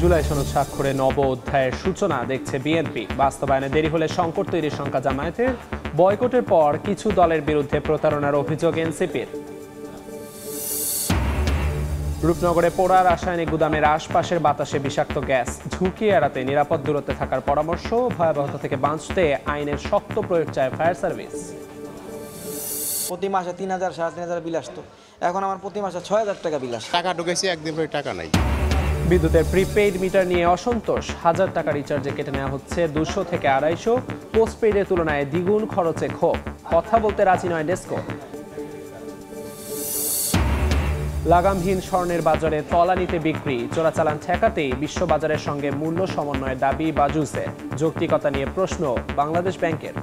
জুলাই সনদ স্বাক্ষরে নব অধ্যায়ের সূচনা দেখছে বিএনপি। বাস্তবায়নে দেরি হলে সংকট তৈরির শঙ্কা জামায়াতের। বয়কটের পর কিছু দলের বিরুদ্ধে প্রতারণার অভিযোগ এনসিপির। রূপনগরে পোড়া রাসায়নিক গুদামের আশপাশের বাতাসে বিষাক্ত গ্যাস, ঝুঁকি এড়াতে নিরাপদ দূরত্বে থাকার পরামর্শ। ভয়াবহতা থেকে বাঁচতে আইনের শক্ত প্রয়োগ চায় ফায়ার সার্ভিস। প্রতি মাসে ৩,০০০ ৩,৫০০ বিল আসতো, এখন আমার প্রতি মাসে ৬,০০০ টাকা বিল আসে। টাকা ঢুকেছে, একদিন পরে টাকা নাই। বিদ্যুতের প্রিপেইড মিটার নিয়ে অসন্তোষ। ১,০০০ টাকা রিচার্জে কেটে নেওয়া হচ্ছে ২০০ থেকে ২৫০। পোস্টপেইডের তুলনায় দ্বিগুণ খরচে ক্ষোভ। কথা বলতে রাজি নয় ডেসকো। লাগামহীন স্বর্ণের বাজারে তলানিতে বিক্রি, চোরাচালান ঠেকাতেই বিশ্ববাজারের সঙ্গে মূল্য সমন্বয়ের দাবি বাজুসে। যৌক্তিকতা নিয়ে প্রশ্ন বাংলাদেশ ব্যাংকের।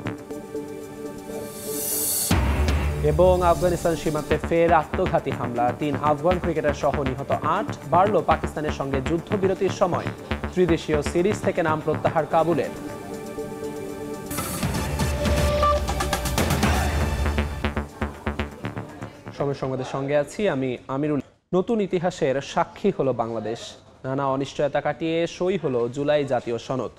এবং আফগানিস্তান সীমান্তে ফের আত্মঘাতী হামলা, ৩ আফগান ক্রিকেটার সহ নিহত ৮। বাড়ল পাকিস্তানের সঙ্গে যুদ্ধবিরতির সময়। ত্রিদেশীয় সিরিজ থেকে নাম প্রত্যাহার কাবুলের। সময় সংবাদের সঙ্গে আছি আমি আমিরুল। নতুন ইতিহাসের সাক্ষী হলো বাংলাদেশ। নানা অনিশ্চয়তা কাটিয়ে সই হলো জুলাই জাতীয় সনদ।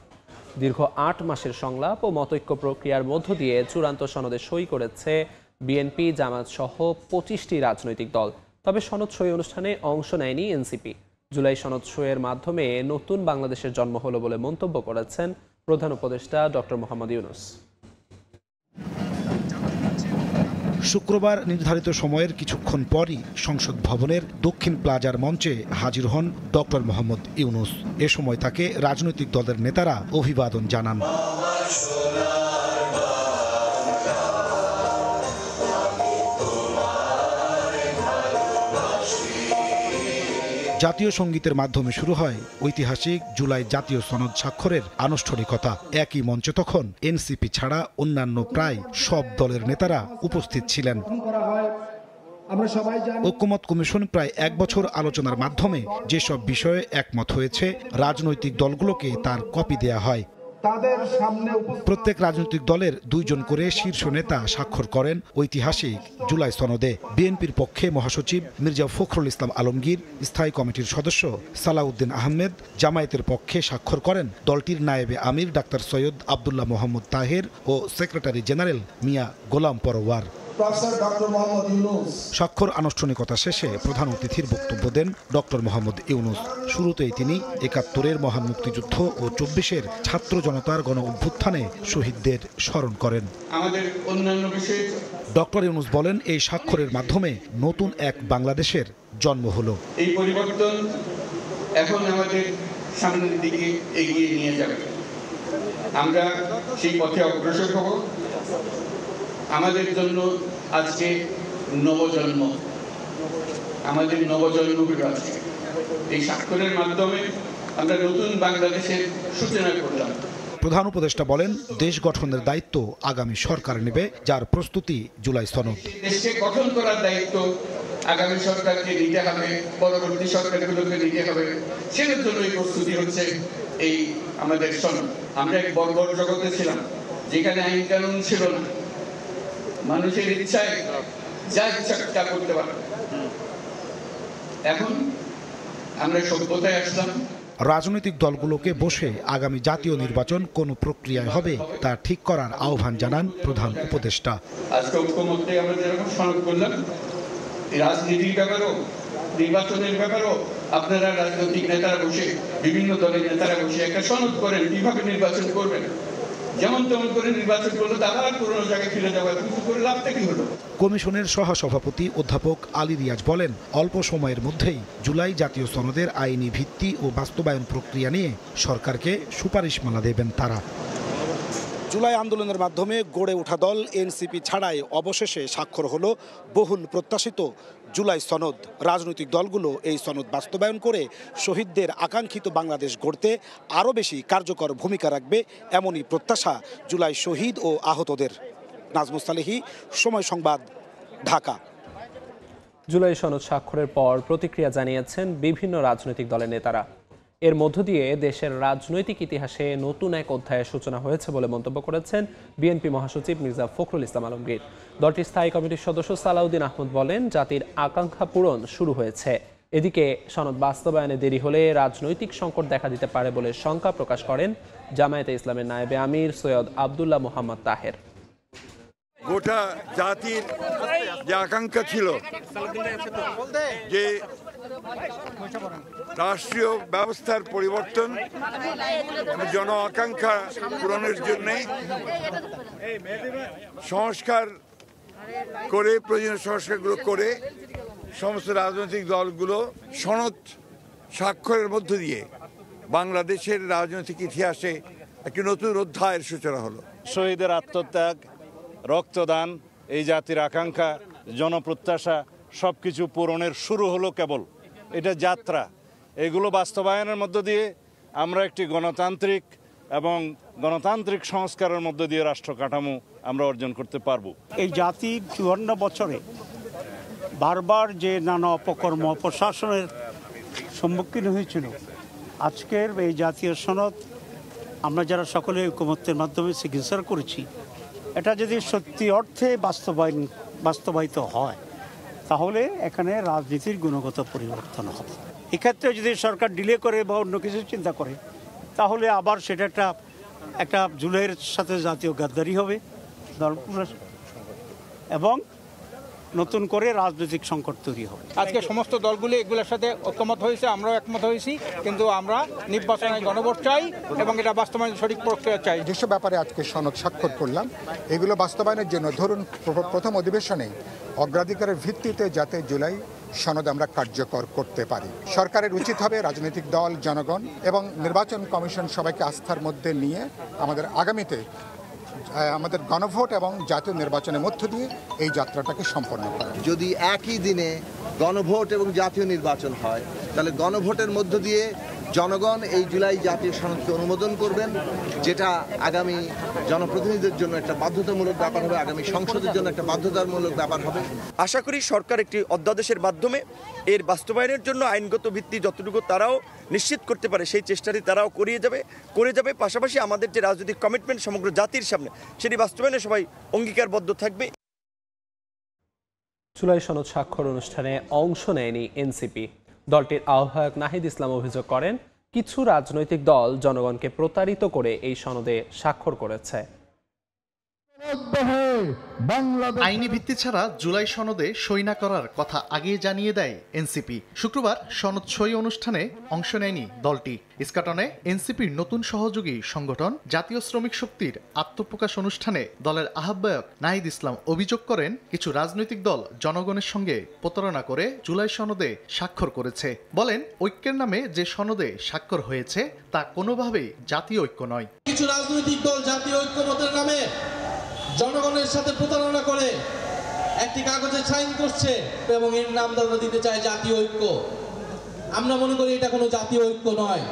দীর্ঘ ৮ মাসের সংলাপ ও মতৈক্য প্রক্রিয়ার মধ্য দিয়ে চূড়ান্ত সনদে সই করেছে বিএনপি, জামায়াত সহ ২৫টি রাজনৈতিক দল। তবে সনদ সই অনুষ্ঠানে অংশ নেয়নি এনসিপি। জুলাই সনদ সইয়ের মাধ্যমে নতুন বাংলাদেশের জন্ম হলো বলে মন্তব্য করেছেন প্রধান উপদেষ্টা ডক্টর মোহাম্মদ ইউনূস। শুক্রবার নির্ধারিত সময়ের কিছুক্ষণ পরই সংসদ ভবনের দক্ষিণ প্লাজার মঞ্চে হাজির হন ডক্টর মোহাম্মদ ইউনূস। এ সময় তাকে রাজনৈতিক দলের নেতারা অভিবাদন জানান। জাতীয় সঙ্গীতের মাধ্যমে শুরু হয় ঐতিহাসিক জুলাই জাতীয় সনদ স্বাক্ষরের আনুষ্ঠানিকতা। একই মঞ্চে তখন এনসিপি ছাড়া অন্যান্য প্রায় সব দলের নেতারা উপস্থিত ছিলেন। ঐক্যমত কমিশন প্রায় ১ বছর আলোচনার মাধ্যমে যেসব বিষয়ে একমত হয়েছে, রাজনৈতিক দলগুলোকে তার কপি দেয়া হয়। প্রত্যেক রাজনৈতিক দলের ২ জন করে শীর্ষ নেতা স্বাক্ষর করেন ঐতিহাসিক জুলাই সনদে। বিএনপির পক্ষে মহাসচিব মির্জা ফখরুল ইসলাম আলমগীর, স্থায়ী কমিটির সদস্য সালাউদ্দিন আহমেদ। জামায়াতের পক্ষে স্বাক্ষর করেন দলটির নায়েবে আমির ডাক্তার সৈয়দ আবদুল্লাহ মোহাম্মদ তাহের ও সেক্রেটারি জেনারেল মিয়া গোলাম পরওয়ার। স্বাক্ষর আনুষ্ঠানিকতা শেষে প্রধান অতিথির বক্তব্য দেন ডক্টর মোহাম্মদ ইউনূস। শুরুতেই তিনি ৭১-এর মহান মুক্তিযুদ্ধ ও ২৪-এর ছাত্র জনতার গণ অভ্যুত্থানে শহীদদের স্মরণ করেন। ডক্টর ইউনূস বলেন, এই স্বাক্ষরের মাধ্যমে নতুন এক বাংলাদেশের জন্ম হলো। এই পরিবর্তন এখন আমাদের সামনের দিকে এগিয়ে নিয়ে যাবে। আমরা সেই পথে অগ্রসর হব। আমাদের জন্য আজকে নবজন্ম, আমাদের নবজন্ম হলো আজকে। এই স্বাক্ষরের মাধ্যমে আমরা নতুন বাংলাদেশের সূচনা করলাম। প্রধান উপদেষ্টা বলেন, দেশ গঠনের দায়িত্ব আগামী সরকার নেবে, যার প্রস্তুতি জুলাই সনদ। দেশকে গঠন করার দায়িত্ব আগামী সরকারকে নিতে হবে, পরবর্তী সরকারগুলোকে নিতে হবে। সেটার জন্য এই প্রস্তুতি হচ্ছে এই আমাদের সনদ। আমরা এক বর্বর জগতে ছিলাম, যেখানে আইন কানুন ছিল না, মানুষের ইচ্ছায় যা ইচ্ছা তা করতে পারে। এখন আমরা সভ্যতায় আসলাম। রাজনৈতিক দলগুলোকে বসে আগামী জাতীয় নির্বাচন কোন প্রক্রিয়ায় হবে তা ঠিক করার আহ্বান জানান প্রধান উপদেষ্টা। আজকে ঐক্যমত্যে আমরা যেরকম সনদ করলাম, রাজনীতির ব্যাপারেও, নির্বাচনের ব্যাপারেও আপনারা রাজনৈতিক নেতারা বসে, বিভিন্ন দলের নেতারা বসে একটা সনদ করেন কিভাবে নির্বাচন করবেন। যেমন তেমন করে নির্বাচন করলে আবার পুরোনো জায়গায় ফিরে যাওয়া, কিছু করে লাভটা কি হলো। কমিশনের সহসভাপতি অধ্যাপক আলী রিয়াজ বলেন, অল্প সময়ের মধ্যেই জুলাই জাতীয় সনদের আইনি ভিত্তি ও বাস্তবায়ন প্রক্রিয়া নিয়ে সরকারকে সুপারিশমালা দেবেন তারা। জুলাই আন্দোলনের মাধ্যমে গড়ে ওঠা দল এনসিপি ছাড়াই অবশেষে স্বাক্ষর হলো বহুল প্রত্যাশিত জুলাই সনদ। রাজনৈতিক দলগুলো এই সনদ বাস্তবায়ন করে শহীদদের আকাঙ্ক্ষিত বাংলাদেশ গড়তে আরও বেশি কার্যকর ভূমিকা রাখবে, এমনই প্রত্যাশা জুলাই শহীদ ও আহতদের। নাজমুস সালেহী, সময় সংবাদ, ঢাকা। জুলাই সনদ স্বাক্ষরের পর প্রতিক্রিয়া জানিয়েছেন বিভিন্ন রাজনৈতিক দলের নেতারা। এর মধ্য দিয়ে দেশের রাজনৈতিক ইতিহাসে নতুন এক অধ্যায়ের সূচনা হয়েছে বলে মন্তব্য করেছেন বিএনপি মহাসচিব মির্জা ফখরুল ইসলাম আলমগীর। দলটির স্থায়ী কমিটির সদস্য সালাউদ্দিন আহমেদ বলেন, জাতির আকাঙ্ক্ষা পূরণ শুরু হয়েছে। এদিকে সনদ বাস্তবায়নে দেরি হলে রাজনৈতিক সংকট দেখা দিতে পারে বলে শঙ্কা প্রকাশ করেন জামায়াতে ইসলামের নায়েবে আমির সৈয়দ আব্দুল্লাহ মোহাম্মদ তাহের। গোটা জাতির যে আকাঙ্ক্ষা ছিল যে রাষ্ট্রীয় ব্যবস্থার পরিবর্তন, জন আকাঙ্ক্ষা পূরণের জন্য সংস্কার করে, প্রয়োজনীয় সংস্কারগুলো করে সমস্ত রাজনৈতিক দলগুলো সনদ স্বাক্ষরের মধ্য দিয়ে বাংলাদেশের রাজনৈতিক ইতিহাসে একটি নতুন অধ্যায়ের সূচনা হলো। শহীদের আত্মত্যাগ, রক্তদান, এই জাতির আকাঙ্ক্ষা, জনপ্রত্যাশা সবকিছু পূরণের শুরু হলো কেবল। এটা যাত্রা। এগুলো বাস্তবায়নের মধ্য দিয়ে আমরা একটি গণতান্ত্রিক এবং গণতান্ত্রিক সংস্কারের মধ্য দিয়ে রাষ্ট্র কাঠামো আমরা অর্জন করতে পারব। এই জাতি ৫৪ বছরে বারবার যে নানা অপকর্ম অপশাসনের সম্মুখীন হয়েছিল, আজকের এই জাতীয় সনদ আমরা যারা সকলে ঐকমত্যের মাধ্যমে চিকিৎসা করেছি, এটা যদি সত্যি অর্থে বাস্তবায়িত হয় তাহলে এখানে রাজনীতির গুণগত পরিবর্তন হবে। এক্ষেত্রে যদি সরকার ডিলে করে বা অন্য কিছু চিন্তা করে তাহলে আবার সেটা একটা জুলাইয়ের সাথে জাতীয় গাদ্দারি হবে দল এবং নতুন করে রাজনৈতিক সংকট তৈরি হবে। আজকে সমস্ত দলগুলি এগুলোর সাথে ঐক্যমত হয়েছে, আমরাও একমত হয়েছি, কিন্তু আমরা নির্বাচনে গণভোট চাই এবং এটা বাস্তবায়নের সঠিক প্রক্রিয়া চাই। যেসব ব্যাপারে আজকে সনদ স্বাক্ষর করলাম, এগুলো বাস্তবায়নের জন্য ধরুন প্রথম অধিবেশনে অগ্রাধিকারের ভিত্তিতে যাতে জুলাই সনদ আমরা কার্যকর করতে পারি। সরকারের উচিত হবে রাজনৈতিক দল, জনগণ এবং নির্বাচন কমিশন সবাইকে আস্থার মধ্যে নিয়ে আমাদের আগামীতে আমাদের গণভোট এবং জাতীয় নির্বাচনের মধ্য দিয়ে এই যাত্রাটাকে সম্পন্ন করা। যদি একই দিনে গণভোট এবং জাতীয় নির্বাচন হয় তাহলে গণভোটের মধ্য দিয়ে জনগণ এই জুলাই জাতীয় সনদকে অনুমোদন করবেন, যেটা আগামী জনপ্রতিনিধিদের জন্য একটা বাধ্যতামূলক ব্যাপার হবে, আগামী সংসদের জন্য একটা বাধ্যতামূলক ব্যাপার হবে। আশা করি সরকার একটি অধ্যাদেশের মাধ্যমে এর বাস্তবায়নের জন্য আইনগত ভিত্তি যতটুকু তারাও নিশ্চিত করতে পারে সেই চেষ্টাটি তারাও করে যাবে। পাশাপাশি আমাদের যে রাজনৈতিক কমিটমেন্ট সমগ্র জাতির সামনে, সেটি বাস্তবায়নে সবাই অঙ্গীকারবদ্ধ থাকবে। জুলাই সনদ স্বাক্ষর অনুষ্ঠানে অংশ নেয়নি এনসিপি। দলটির আহ্বায়ক নাহিদ ইসলাম অভিযোগ করেন, কিছু রাজনৈতিক দল জনগণকে প্রতারিত করে এই সনদে স্বাক্ষর করেছে। আইনি ভিত্তি ছাড়া জুলাই সনদে সই না করার কথা আগেই জানিয়ে দেয় এনসিপি। শুক্রবার সনদ সই অনুষ্ঠানে অংশ নেয়নি দলটি। ইস্কাটনে এনসিপির নতুন সহযোগী সংগঠন জাতীয় শ্রমিক শক্তির আত্মপ্রকাশ অনুষ্ঠানে দলের আহ্বায়ক নাহিদ ইসলাম অভিযোগ করেন, কিছু রাজনৈতিক দল জনগণের সঙ্গে প্রতারণা করে জুলাই সনদে স্বাক্ষর করেছে। বলেন, ঐক্যের নামে যে সনদে স্বাক্ষর হয়েছে তা কোনোভাবেই জাতীয় ঐক্য নয়। কিছু রাজনৈতিক দল জাতীয় ঐক্যমতের নামে জনগণের সাথে প্রতারণা করে একটি কাগজে সাইন করছে এবং এর নাম তারা দিতে চায় জাতীয় ঐক্য। আমরা মনে করি এটা কোনো জাতীয় ঐক্য নয়।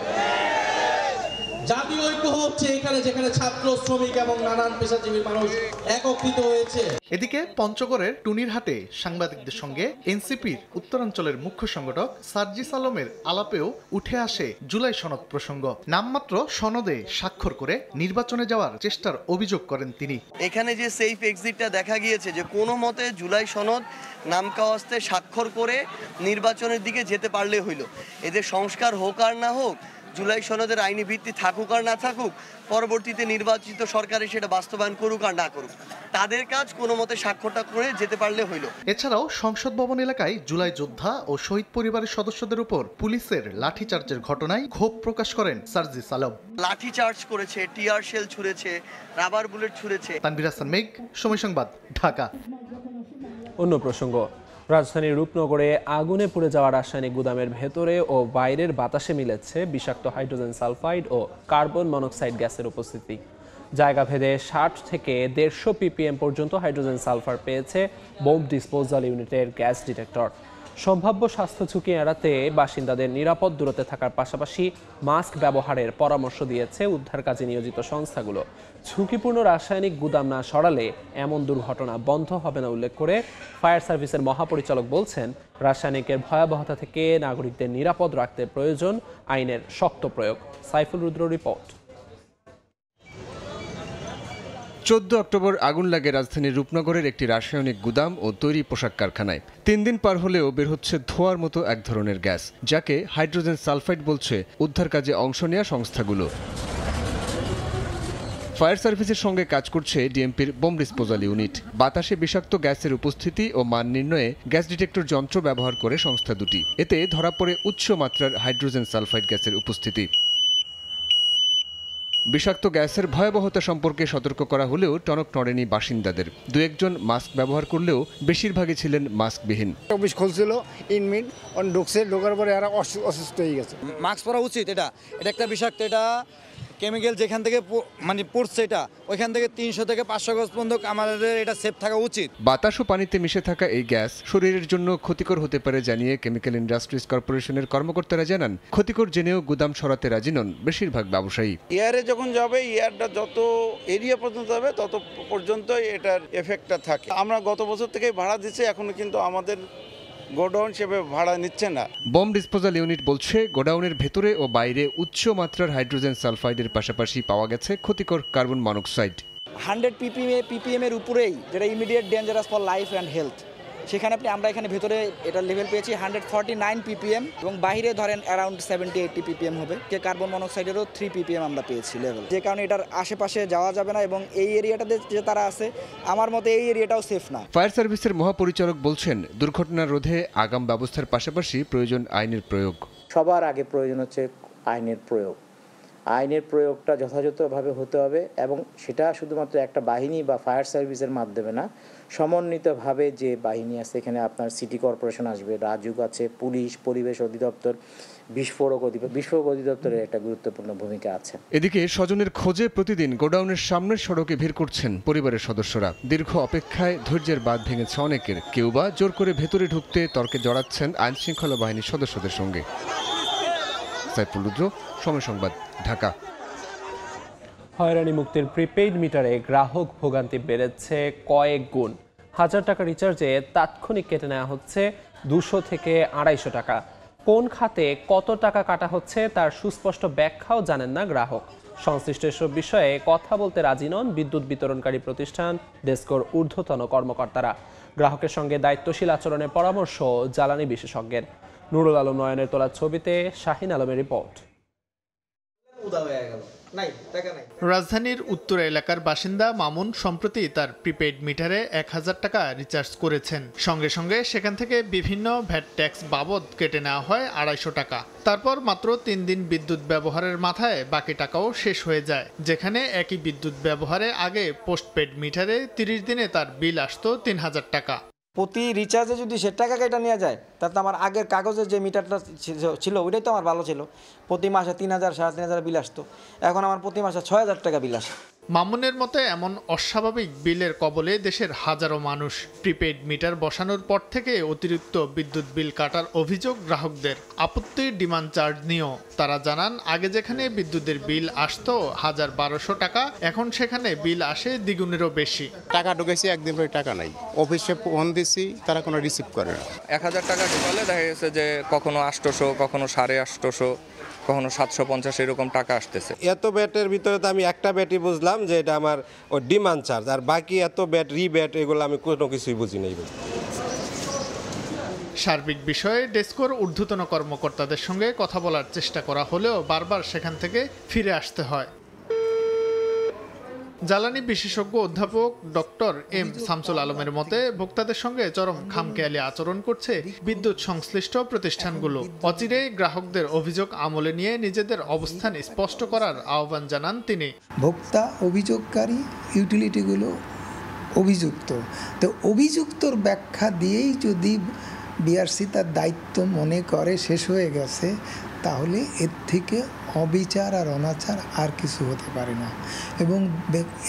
জাতীয় ঐক্য হচ্ছে এখানে যেখানে ছাত্র, শ্রমিক এবং নানান পেশাজীবী মানুষ একত্রিত হয়েছে। এদিকে পঞ্চগড়ের টুনিরহাটে সাংবাদিকদের সঙ্গে এনসিপির উত্তরাঞ্চলের মুখ্য সংগঠক সার্জিস আলমের আলাপেও উঠে আসে জুলাই সনদ প্রসঙ্গ। নামমাত্র সনদে স্বাক্ষর করে নির্বাচনে যাওয়ার চেষ্টার অভিযোগ করেন তিনি। এখানে যে সেফ এক্সিটটা দেখা গিয়েছে যে কোনো মতে জুলাই সনদ নামকাওয়াস্তে স্বাক্ষর করে নির্বাচনের দিকে যেতে পারলে হইল। এদের সংস্কার হোক আর না হোক, জুলাই সনদের আইনি ভিত্তি থাকুক আর না থাকুক, পরবর্তীতে নির্বাচিত সরকারে সেটা বাস্তবায়ন করুক আর না করুক, তাদের কাজ কোনো মতে স্বাক্ষরটা করে যেতে পারলে হইল। এছাড়াও সংসদ ভবন এলাকায় জুলাই যোদ্ধা ও শহীদ পরিবারের সদস্যদের উপর পুলিশের লাঠিচার্জের ঘটনায় ক্ষোভ প্রকাশ করেন সার্জিস আলম। লাঠিচার্জ করেছে, টিয়ার শেল ছুঁড়েছে, রাবার বুলেট ছুঁড়েছে। তানভীর হাসান মেঘ, সময় সংবাদ, ঢাকা। অন্য প্রসঙ্গ, রাজধানীর রূপনগরে আগুনে পুড়ে যাওয়া রাসায়নিক গুদামের ভেতরে ও বাইরের বাতাসে মিলেছে বিষাক্ত হাইড্রোজেন সালফাইড ও কার্বন মনোক্সাইড গ্যাসের উপস্থিতি। জায়গা ভেদে 60 থেকে 150 ppm পর্যন্ত হাইড্রোজেন সালফার পেয়েছে বোম ডিসপোজাল ইউনিটের গ্যাস ডিটেক্টর। সম্ভাব্য স্বাস্থ্য ঝুঁকি এড়াতে বাসিন্দাদের নিরাপদ দূরত্বে থাকার পাশাপাশি মাস্ক ব্যবহারের পরামর্শ দিয়েছে উদ্ধার কাজে নিয়োজিত সংস্থাগুলো। ঝুঁকিপূর্ণ রাসায়নিক গুদাম না সরালে এমন দুর্ঘটনা বন্ধ হবে না উল্লেখ করে ফায়ার সার্ভিসের মহাপরিচালক বলছেন, রাসায়নিকের ভয়াবহতা থেকে নাগরিকদের নিরাপদ রাখতে প্রয়োজন আইনের শক্ত প্রয়োগ। সাইফুল রুদ্র রিপোর্ট। 14 অক্টোবর আগুন লাগে রাজধানীর রূপনগরের একটি রাসায়নিক গুদাম ও তৈরি পোশাক কারখানায়। 3 দিন পার হলেও বের হচ্ছে ধোঁয়ার মতো এক ধরনের গ্যাস, যাকে হাইড্রোজেন সালফাইড বলছে উদ্ধার কাজে অংশ নেওয়া সংস্থাগুলো। ফায়ার সার্ভিসের সঙ্গে কাজ করছে ডিএমপির বোম ডিসপোজাল ইউনিট। বাতাসে বিষাক্ত গ্যাসের উপস্থিতি ও মান নির্ণয়ে গ্যাস ডিটেক্টর যন্ত্র ব্যবহার করে সংস্থা দুটি। এতে ধরা পড়ে উচ্চ মাত্রার হাইড্রোজেন সালফাইড গ্যাসের উপস্থিতি। বিষাক্ত গ্যাসের ভয়াবহতা সম্পর্কে সতর্ক করা হলেও টনক নড়েনি বাসিন্দাদের। দু একজন মাস্ক ব্যবহার করলেও বেশিরভাগই ছিলেন মাস্কবিহীন। অফিস খুলছিল ইনমিট ঢোকার পরে এরা অসুস্থ হয়ে গেছে। মাস্ক পরা উচিত, এটা একটা বিষাক্ত, এটা কেমিক্যাল যেখান থেকে মানে পড়ছে এটা ওইখান থেকে 300 থেকে 500 গজ পর্যন্ত আমাদের এটা সেফ থাকা উচিত। বাতাস ও পানিতে মিশে থাকা এই গ্যাস শরীরের জন্য ক্ষতিকর হতে পারে জানিয়ে কেমিক্যাল ইন্ডাস্ট্রিজ কর্পোরেশনের কর্মকর্তারা জানান, ক্ষতিকর জেনেও গুদাম সরাতে রাজি নন বেশিরভাগ ব্যবসায়ী। এয়ারে যখন যাবে, এয়ারটা যত এরিয়া পর্যন্ত যাবে তত পর্যন্তই এটার এফেক্টটা থাকে। আমরা গত বছর থেকে ভাড়া দিচ্ছি, এখনো কিন্তু আমাদের গোডাউন হিসেবে ভাড়া নিচ্ছে না। বোম ডিসপোজাল ইউনিট বলছে, গোডাউনের ভেতরে ও বাইরে উচ্চ মাত্রার হাইড্রোজেন সালফাইডের পাশাপাশি পাওয়া গেছে ক্ষতিকর কার্বন মনোক্সাইড। 100 ppm এর উপরেই, যেটা immediate dangerous for life and health, সেখানে আমরা এখানে ভেতরে এটার লেভেল পেয়েছি 149 ppm এবং বাইরে ধরেন অ্যারাউন্ড 70-80 ppm হবে। যে কার্বন মনোক্সাইডেরও 3 ppm আমরা পেয়েছি লেভেল, যে কারণে এটার আশেপাশে যাওয়া যাবে না এবং এই এরিয়াটাতে যে তারা আছে আমার মতে এই এরিয়াটাও সেফ না। ফায়ার সার্ভিসের মহাপরিচালক বলছেন, দুর্ঘটনা রোধে আগাম ব্যবস্থার পাশাপাশি প্রয়োজন আইনের প্রয়োগ। সবার আগে প্রয়োজন হচ্ছে আইনের প্রয়োগ। আইনের প্রয়োগটা যথাযথভাবে হতে হবে এবং সেটা শুধুমাত্র একটা বাহিনী বা ফায়ার সার্ভিসের মাধ্যমে না, সমন্বিতভাবে যে বাহিনী আছে, এখানে আপনার সিটি কর্পোরেশন আসবে, রাজুক আছে, পুলিশ, পরিবেশ অধিদপ্তর, বিস্ফোরক অধিদপ্তরের একটা গুরুত্বপূর্ণ ভূমিকা আছে। এদিকে স্বজনের খোঁজে প্রতিদিন গোডাউনের সামনের সড়কে ভিড় করছেন পরিবারের সদস্যরা। দীর্ঘ অপেক্ষায় ধৈর্যের বাঁধ ভেঙেছে অনেকের। কেউ বা জোর করে ভেতরে ঢুকতে তর্কে জড়াচ্ছেন আইন শৃঙ্খলা বাহিনীর সদস্যদের সঙ্গে। সাইফুল রুদ্র, সময় সংবাদ, ঢাকা। হয়রানি মুক্তির প্রিপেইড মিটারে গ্রাহক ভোগান্তি বেড়েছে কয়েক গুণ। 1000 টাকা রিচার্জে তাৎক্ষণিক কেটে নেওয়া হচ্ছে 200 থেকে 250 টাকা। কোন খাতে কত টাকা কাটা হচ্ছে তার সুস্পষ্ট ব্যাখ্যাও জানেন না গ্রাহক। সংশ্লিষ্ট এসব বিষয়ে কথা বলতে রাজি নন বিদ্যুৎ বিতরণকারী প্রতিষ্ঠান ডেসকোর ঊর্ধ্বতন কর্মকর্তারা। গ্রাহকের সঙ্গে দায়িত্বশীল আচরণের পরামর্শ জ্বালানি বিশেষজ্ঞের। নুরুল আলম নয়নের তোলা ছবিতে শাহিন আলমের রিপোর্ট। রাজধানীর উত্তরা এলাকার বাসিন্দা মামুন সম্প্রতি তার প্রিপেইড মিটারে 1000 টাকা রিচার্জ করেছেন। সঙ্গে সঙ্গে সেখান থেকে বিভিন্ন ভ্যাট ট্যাক্স বাবদ কেটে নেওয়া হয় 250 টাকা। তারপর মাত্র 3 দিন বিদ্যুৎ ব্যবহারের মাথায় বাকি টাকাও শেষ হয়ে যায়। যেখানে একই বিদ্যুৎ ব্যবহারে আগে পোস্টপেড মিটারে 30 দিনে তার বিল আসতো 3000 টাকা। প্রতি রিচার্জে যদি সে টাকা কেটে নেওয়া যায়, তাতে আমার আগের কাগজের যে মিটারটা ছিল ওইটাই তো আমার ভালো ছিল। প্রতি মাসে 3000 3500 বিল আসতো, এখন আমার প্রতি মাসে 6000 টাকা বিল আসে। মামুনের মতে এমন অস্বাভাবিক বিলের কবলে দেশের হাজারো মানুষ। প্রিপেইড মিটার বসানোর পর থেকে অতিরিক্ত বিদ্যুৎ বিল কাটার অভিযোগ গ্রাহকদের। আপত্তি ডিমান্ড চার্জ নিয়েও তারা জানান, আগে যেখানে বিদ্যুতের বিল আসতো 1200 টাকা, এখন সেখানে বিল আসে দ্বিগুণেরও বেশি। টাকা ঢুকেছি, একদিন পরে টাকা নাই, অফিসে ফোন দিছি, তারা কোনো রিসিভ করে না। 1000 টাকা ঢুকালে দেখা গেছে যে কখনো 800, কখনো 850, কখনো 750 এরকম টাকা আসতেছে। এত ব্যাটের ভিতরে তো আমি একটা ব্যাটই বুঝলাম যে এটা আমার ওই ডিমান্ড চার্জ, আর বাকি এত ব্যাট রিব্যাট এগুলো আমি কোনো কিছুই বুঝি নাই। সার্বিক বিষয়ে ডেসকোর ঊর্ধ্বতন কর্মকর্তাদের সঙ্গে কথা বলার চেষ্টা করা হলেও বারবার সেখান থেকে ফিরে আসতে হয়। জ্বালানি বিশেষজ্ঞ অধ্যাপক ডক্টর এম শামসুল আলমের মতে, ভোক্তাদের সঙ্গে চরম খামখেয়ালি আচরণ করছে বিদ্যুৎ সংশ্লিষ্ট প্রতিষ্ঠানগুলো। অচিরেই গ্রাহকদের অভিযোগ আমলে নিয়ে নিজেদের অবস্থান স্পষ্ট করার আহ্বান জানান তিনি। ভোক্তা অভিযোগকারী, ইউটিলিটিগুলো অভিযুক্ত, তো অভিযুক্তর ব্যাখ্যা দিয়েই যদি বিআরসি তার দায়িত্ব মনে করে শেষ হয়ে গেছে, তাহলে এর থেকে অবিচার আর অনাচার আর কিছু হতে পারে না এবং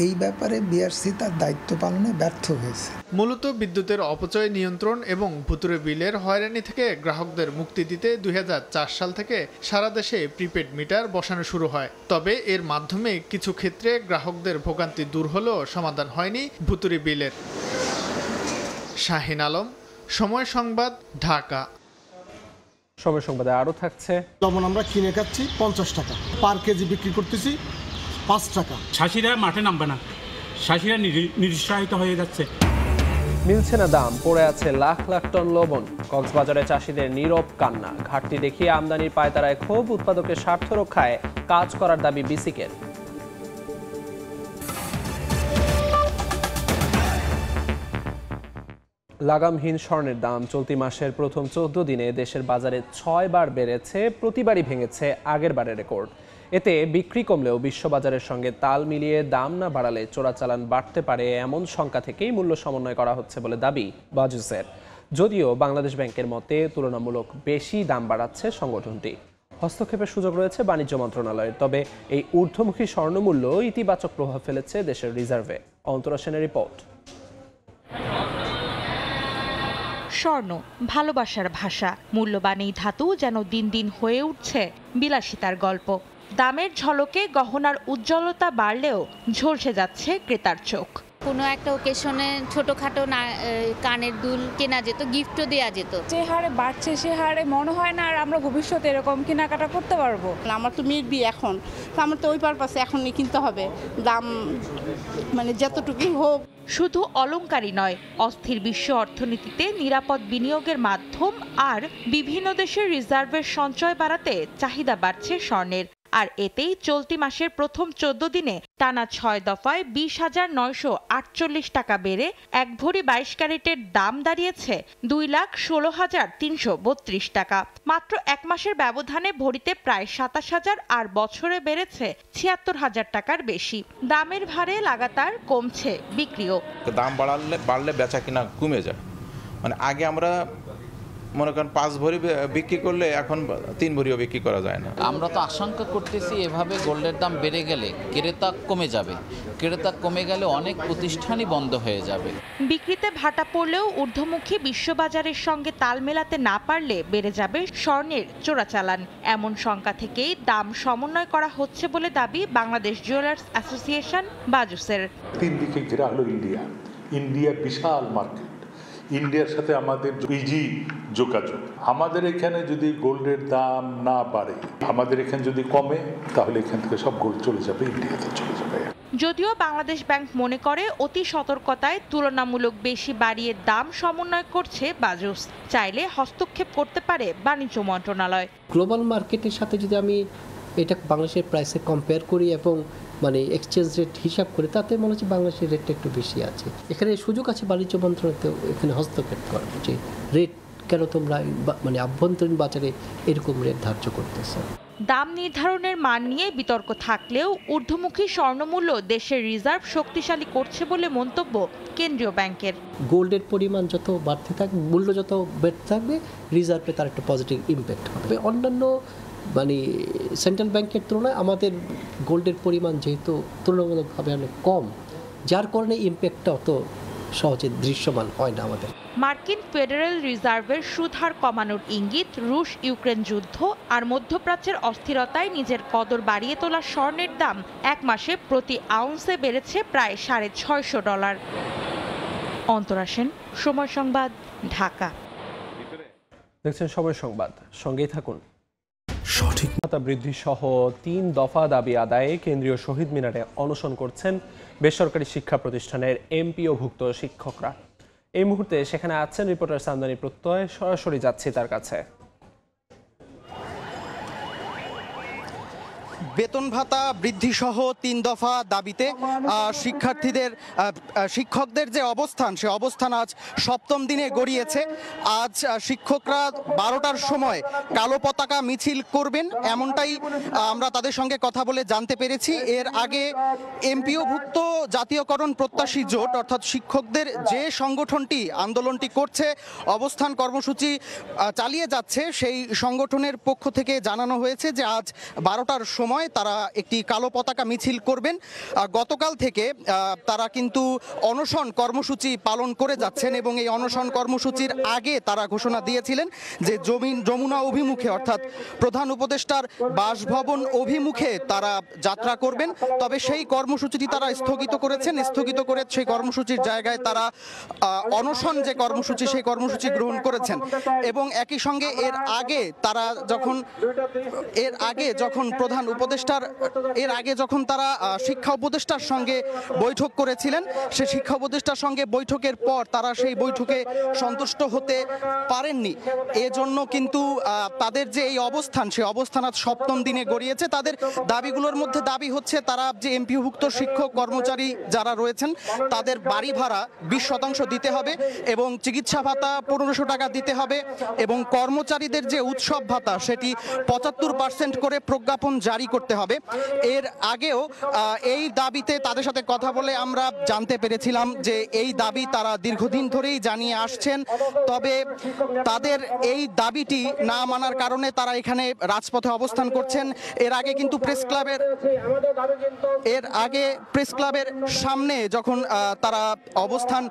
এই ব্যাপারে বিআরসি তার দায়িত্ব পালনে ব্যর্থ হয়েছে। মূলত বিদ্যুতের অপচয় নিয়ন্ত্রণ এবং ভুতুরে বিলের হয়রানি থেকে গ্রাহকদের মুক্তি দিতে 2004 সাল থেকে সারা দেশে প্রিপেড মিটার বসানো শুরু হয়। তবে এর মাধ্যমে কিছু ক্ষেত্রে গ্রাহকদের ভোগান্তি দূর হলেও সমাধান হয়নি ভুতুরে বিলের। শাহিন আলম, সময় সংবাদ, ঢাকা। সময় সংবাদে আরও থাকছে। লবণ আমরা কিনে খাচ্ছি 50 টাকা, পার কেজি বিক্রি করতেছি 5 টাকা। চাষিরা মাঠে নামবে না, চাষিরা নিরুৎসাহিত হয়ে যাচ্ছে। মিলছে না দাম, পড়ে আছে লাখ লাখ টন লবণ। কক্সবাজারে চাষিদের নীরব কান্না। ঘাটতি দেখিয়ে আমদানির পায়তারায় ক্ষোভ, উৎপাদকের স্বার্থ রক্ষায় কাজ করার দাবি বিসিকের। লাগামহীন স্বর্ণের দাম চলতি মাসের প্রথম 14 দিনে দেশের বাজারে 6 বার বেড়েছে, প্রতিবারই ভেঙেছে আগের বারের রেকর্ড। এতে বিক্রি কমলেও বিশ্ববাজারের সঙ্গে তাল মিলিয়ে দাম না বাড়ালে চোরাচালান বাড়তে পারে এমন শঙ্কা থেকেই মূল্য সমন্বয় করা হচ্ছে বলে দাবি বাজুসের। যদিও বাংলাদেশ ব্যাংকের মতে তুলনামূলক বেশি দাম বাড়াচ্ছে সংগঠনটি। হস্তক্ষেপের সুযোগ রয়েছে বাণিজ্য মন্ত্রণালয়ের, তবে এই ঊর্ধ্বমুখী স্বর্ণমূল্য ইতিবাচক প্রভাব ফেলেছে দেশের রিজার্ভে। অন্তরা সেনের রিপোর্ট। স্বর্ণ ভালোবাসার ভাষা, মূল্যবান এই ধাতু যেন দিন দিন হয়ে উঠছে বিলাসিতার গল্প। দামের ঝলকে গহনার উজ্জ্বলতা বাড়লেও ঝলসে যাচ্ছে ক্রেতার চোখ। কোনো একটা ওকেশনে ছোটোখাটো না কানের দুল কেনা যেত, গিফটও দেওয়া যেত। যে হারে বাড়ছে সে হারে মনে হয় না আর আমরা ভবিষ্যতে এরকম কেনাকাটা করতে পারবো। আমার তো মেয়ের বিয়ে এখন, তো আমার তো ওই পারপাসে এখনই কিনতে হবে, দাম মানে যতটুকুই হোক। শুধু অলংকারই নয়, অস্থির বিশ্ব অর্থনীতিতে নিরাপদ বিনিয়োগের মাধ্যম আর বিভিন্ন দেশের রিজার্ভের সঞ্চয় বাড়াতে চাহিদা বাড়ছে স্বর্ণের। আর এতেই চলতি মাসের প্রথম 14 দিনে টানা 6 দফায় 20,948 টাকা বেড়ে 1 ভরি 22 ক্যারেটের দাম দাঁড়িয়েছে 2,16,332 টাকা। মাত্র 1 মাসের ব্যবধানে ভরিতে প্রায় 27,000 আর বছরে বেড়েছে 76,000 টাকার বেশি। দামের ভারে লাগাতার কমছে বিক্রিও। দাম বাড়লে বেচা কিনা কমে যায়। মানে আগে আমরা মনে করেন 5 ভরি বিক্রি করলে এখন 3 ভরিও বিক্রি করা যায় না। আমরা তো আশঙ্কা করতেছি এভাবে গোল্ডের দাম বেড়ে গেলে ক্রেতা কমে যাবে, ক্রেতা কমে গেলে অনেক প্রতিষ্ঠানই বন্ধ হয়ে যাবে। বিক্রিতে ভাটা পড়লেও ঊর্ধ্বমুখী বিশ্ববাজারের সঙ্গে তাল মেলাতে না পারলে বেড়ে যাবে স্বর্ণের চোরাচালান। এমন শঙ্কা থেকেই দাম সমন্বয় করা হচ্ছে বলে দাবি বাংলাদেশ জুয়েলার্স অ্যাসোসিয়েশন বাজুসের। 3 দিকে ঘেরা হলো ইন্ডিয়া বিশাল মার্কেট, ইন্ডিয়ার সাথে আমাদের ইজি যোগাযোগ। আমাদের এখানে যদি গোল্ডের দাম না বাড়ে, আমাদের এখানে যদি কমে, তাহলে এখান থেকে সব গোল্ড চলে যাবে, ইন্ডিয়াতে চলে যাবে। যদিও বাংলাদেশ ব্যাংক মনে করে অতি সতর্কতায় তুলনামূলক বেশি বাড়িয়ে দাম সমন্বয় করছে বাজুস। চাইলে হস্তক্ষেপ করতে পারে বাণিজ্য মন্ত্রণালয়। গ্লোবাল মার্কেটের সাথে যদি আমি এটা বাংলাদেশের প্রাইসে কম্পেয়ার করি এবং মানে এক্সচেঞ্জ রেট হিসাব করে, তাতে মনে হচ্ছে বাংলাদেশের রেটটা একটু বেশি আছে। এখানে সুযোগ আছে বাণিজ্য মন্ত্রণালয় এখানে হস্তক্ষেপ করার, যে রেট কেন তোমরা মানে আভ্যন্তরীণ বাজারে এরকম রেট ধার্য করতেছ। দাম নির্ধারণের মান নিয়ে বিতর্ক থাকলেও ঊর্ধ্বমুখী স্বর্ণমূল্য দেশের রিজার্ভ শক্তিশালী করছে বলে মন্তব্য কেন্দ্রীয় ব্যাংকের। গোল্ডের পরিমাণ যত বাড়তে থাকবে, মূল্য যত বেড়ে থাকবে, রিজার্ভে তার একটা পজিটিভ ইম্প্যাক্ট হবে। অন্যান্য মানে সেন্ট্রাল ব্যাংকের তুলনায় আমাদের গোল্ডের পরিমাণ যেহেতু তুলনামূলকভাবে অনেক কম, যার কারণে ইম্প্যাক্টটা অত সহজে দৃশ্যমান হয় না আমাদের। মার্কিন ফেডারেল রিজার্ভের সুদ হার কমানোর ইঙ্গিত, রুশ ইউক্রেন যুদ্ধ আর মধ্যপ্রাচ্যের অস্থিরতায় নিজের কদর বাড়িয়ে তোলা স্বর্ণের দাম 1 মাসে প্রতি আউন্সে বেড়েছে প্রায় $650। অন্তরা সেন, সময় সংবাদ, ঢাকা। দেখছেন সময় সংবাদ, সঙ্গেই থাকুন। সঠিক ভাতা বৃদ্ধি সহ 3 দফা দাবি আদায়ে কেন্দ্রীয় শহীদ মিনারে অনশন করছেন বেসরকারি শিক্ষা প্রতিষ্ঠানের এমপিওভুক্ত শিক্ষকরা। এই মুহূর্তে সেখানে আছেন রিপোর্টার সামদানি প্রত্যয়, সরাসরি যাচ্ছি তার কাছে। বেতন ভাতা বৃদ্ধি সহ 3 দফা দাবিতে শিক্ষকদের যে অবস্থান, সে অবস্থান আজ 7ম দিনে গড়িয়েছে। আজ শিক্ষকরা 12টার সময় কালো পতাকা মিছিল করবেন, এমনটাই আমরা তাদের সঙ্গে কথা বলে জানতে পেরেছি। এর আগে এমপিওভুক্ত জাতীয়করণ প্রত্যাশী জোট, অর্থাৎ শিক্ষকদের যে সংগঠনটি আন্দোলনটি করছে, অবস্থান কর্মসূচি চালিয়ে যাচ্ছে, সেই সংগঠনের পক্ষ থেকে জানানো হয়েছে যে আজ 12টার সময় তারা একটি কালো পতাকা মিছিল করবেন। গতকাল থেকে তারা কিন্তু অনশন কর্মসূচি পালন করে যাচ্ছেন এবং এই অনশন কর্মসূচির আগে তারা ঘোষণা দিয়েছিলেন যে যমুনা অভিমুখে, অর্থাৎ প্রধান উপদেষ্টার বাসভবন অভিমুখে তারা যাত্রা করবেন। তবে সেই কর্মসূচিটি তারা স্থগিত করেছেন। স্থগিত করে সেই কর্মসূচির জায়গায় তারা অনশন যে কর্মসূচি, সেই কর্মসূচি গ্রহণ করেছেন। এবং একই সঙ্গে এর আগে যখন প্রধান উপদেষ্টার এর আগে যখন তারা শিক্ষা উপদেষ্টার সঙ্গে বৈঠক করেছিলেন, সে শিক্ষা উপদেষ্টার সঙ্গে বৈঠকের পর তারা সেই বৈঠকে সন্তুষ্ট হতে পারেননি। এজন্য কিন্তু তাদের যে এই অবস্থান, সেই অবস্থান আজ 7ম দিনে গড়িয়েছে। তাদের দাবিগুলোর মধ্যে দাবি হচ্ছে তারা যে এমপিওভুক্ত শিক্ষক কর্মচারী যারা রয়েছেন তাদের বাড়ি ভাড়া 20% দিতে হবে এবং চিকিৎসা ভাতা 1500 টাকা দিতে হবে এবং কর্মচারীদের যে উৎসব ভাতা সেটি 75% করে প্রজ্ঞাপন জারি করতে হবে। এর আগেও এই দাবিতে তাদের সাথে কথা বলে আমরা জানতে পেরেছিলাম যে এই দাবি তারা দীর্ঘদিন ধরেই জানিয়ে আসছেন, তবে তাদের এই দাবিটি না মানার কারণে তারা এখানে রাজপথে অবস্থান করছেন। এর আগে কিন্তু প্রেস ক্লাবের সামনে যখন তারা অবস্থান